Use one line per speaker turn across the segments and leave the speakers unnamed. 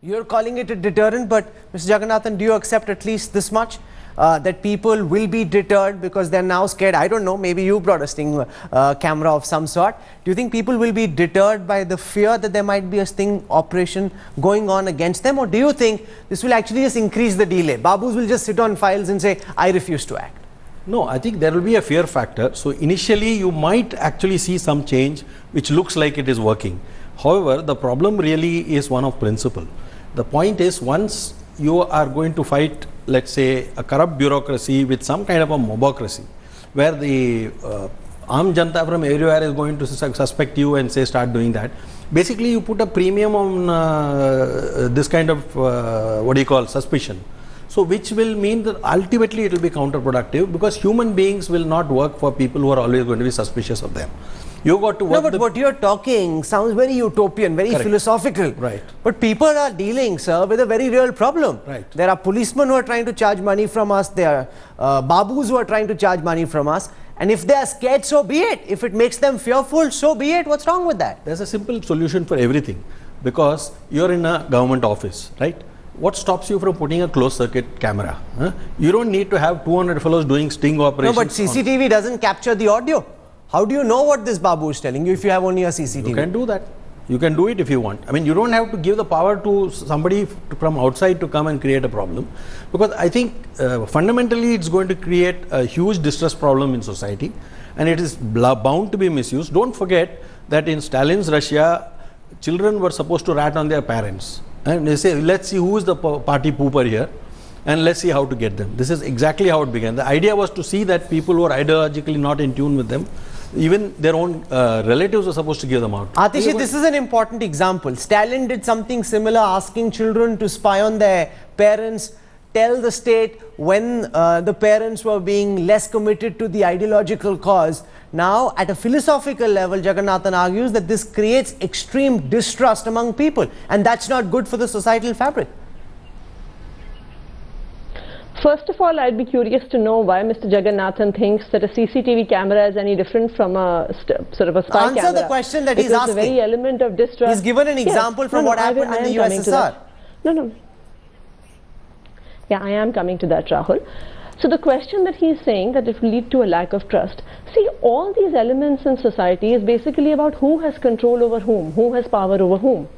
You're calling it a deterrent, but Mr. Jagannathan, do you accept at least this much? That people will be deterred because they're now scared? I don't know, maybe you brought a sting camera of some sort. Do you think people will be deterred by the fear that there might be a sting operation going on against them? Or do you think this will actually just increase the delay? Babus will just sit on files and say, I refuse to act.
No, I think there will be a fear factor. So initially you might actually see some change which looks like it is working. However, the problem really is one of principle. The point is, once you are going to fight, let's say, a corrupt bureaucracy with some kind of a mobocracy, where the armed janta from everywhere is going to suspect you and say start doing that. Basically, you put a premium on this kind of suspicion. So which will mean that ultimately it will be counterproductive, because human beings will not work for people who are always going to be suspicious of them. You got to work.
No, but what you're talking sounds very utopian, very philosophical.
Right.
But people are dealing, sir, with a very real problem.
Right.
There are policemen who are trying to charge money from us. There are babus who are trying to charge money from us. And if they are scared, so be it. If it makes them fearful, so be it. What's wrong with that?
There's a simple solution for everything, because you're in a government office, right? What stops you from putting a closed circuit camera? Huh? You don't need to have 200 fellows doing sting operations.
No, but CCTV doesn't capture the audio. How do you know what this babu is telling you if you have only a CCTV?
You can do that. You can do it if you want. I mean, you don't have to give the power to somebody from outside to come and create a problem, because I think fundamentally it's going to create a huge distress problem in society, and it is bound to be misused. Don't forget that in Stalin's Russia, children were supposed to rat on their parents. And they say, let's see who is the party pooper here, and let's see how to get them. This is exactly how it began. The idea was to see that people who are ideologically not in tune with them, even their own relatives are supposed to give them out.
Atishi, this is an important example. Stalin did something similar, asking children to spy on their parents, tell the state when the parents were being less committed to the ideological cause. Now, at a philosophical level, Jagannathan argues that this creates extreme distrust among people, and that's not good for the societal fabric.
First of all, I'd be curious to know why Mr. Jagannathan thinks that a CCTV camera is any different from a sort of a spy camera.
Answer the question that he's asking.
The very element of distrust.
He's given an example from what happened in the USSR.
No. Yeah, I am coming to that, Rahul. So the question that he's saying that it will lead to a lack of trust. See, all these elements in society is basically about who has control over whom, who has power over whom.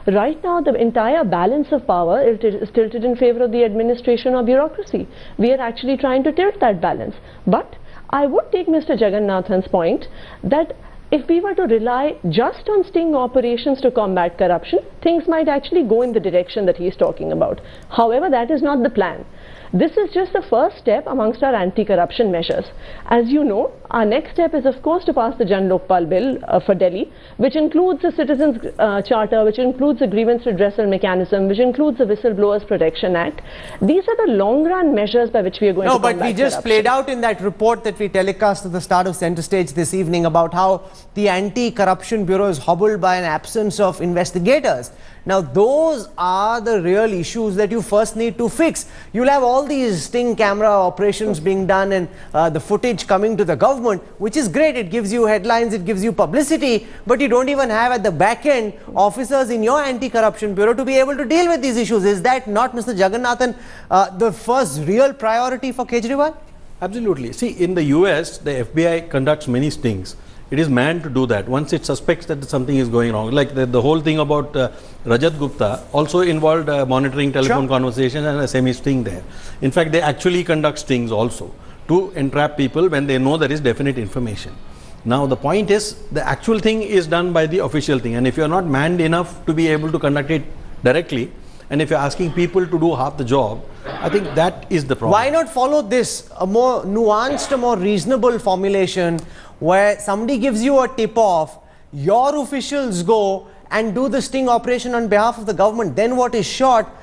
Right now, the entire balance of power is tilted in favor of the administration or bureaucracy. We are actually trying to tilt that balance. But I would take Mr. Jagannathan's point that if we were to rely just on sting operations to combat corruption, things might actually go in the direction that he is talking about. However, that is not the plan. This is just the first step amongst our anti-corruption measures. As you know, our next step is of course to pass the Jan Lokpal bill for Delhi, which includes a citizens charter, which includes a grievance redressal mechanism, which includes the Whistleblowers Protection Act. These are the long-run measures by which we are going to combat corruption.
No, but we just played out in that report that we telecast at the start of Center Stage this evening about how the Anti-Corruption Bureau is hobbled by an absence of investigators. Now, those are the real issues that you first need to fix. You'll have all these sting camera operations being done and the footage coming to the government, which is great. It gives you headlines, it gives you publicity, but you don't even have at the back end officers in your Anti-Corruption Bureau to be able to deal with these issues. Is that not, Mr. Jagannathan, the first real priority for Kejriwal?
Absolutely. See, in the US, the FBI conducts many stings. It is manned to do that once it suspects that something is going wrong. Like the whole thing about Rajat Gupta also involved monitoring telephone conversations and a semi-sting there. In fact, they actually conduct stings also to entrap people when they know there is definite information. Now, the point is, the actual thing is done by the official thing, and if you are not manned enough to be able to conduct it directly, and if you're asking people to do half the job, I think that is the problem.
Why not follow this, a more nuanced, a more reasonable formulation where somebody gives you a tip-off, your officials go and do the sting operation on behalf of the government, then what is shot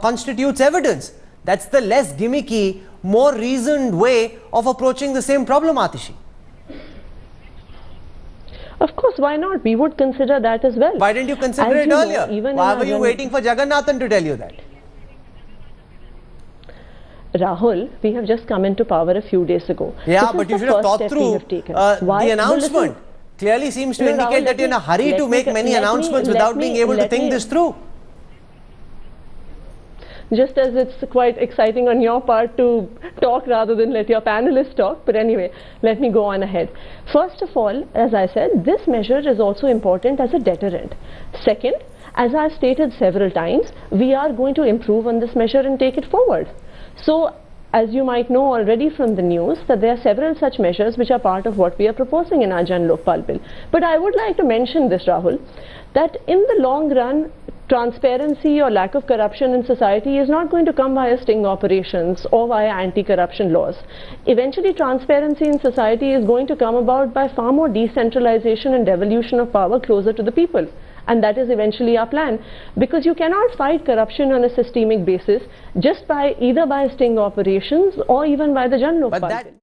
constitutes evidence. That's the less gimmicky, more reasoned way of approaching the same problem, Atishi.
Of course, why not? We would consider that as well.
Why didn't you consider it earlier? Why were you waiting for Jagannathan to tell you that?
Rahul, we have just come into power a few days ago.
Yeah, but you should have thought through the announcement. Clearly seems to indicate that you're in a hurry to make many announcements without being able to think this through.
just as it's quite exciting on your part to talk rather than let your panelists talk. But anyway, let me go on ahead. First of all, as I said, this measure is also important as a deterrent. Second, as I've stated several times, we are going to improve on this measure and take it forward. So, as you might know already from the news, that there are several such measures which are part of what we are proposing in our Jan Lokpal bill. But I would like to mention this, Rahul, that in the long run, transparency or lack of corruption in society is not going to come via sting operations or via anti-corruption laws. Eventually, transparency in society is going to come about by far more decentralization and devolution of power closer to the people. And that is eventually our plan, because you cannot fight corruption on a systemic basis just by either by sting operations or even by the Jan Lokpal bill.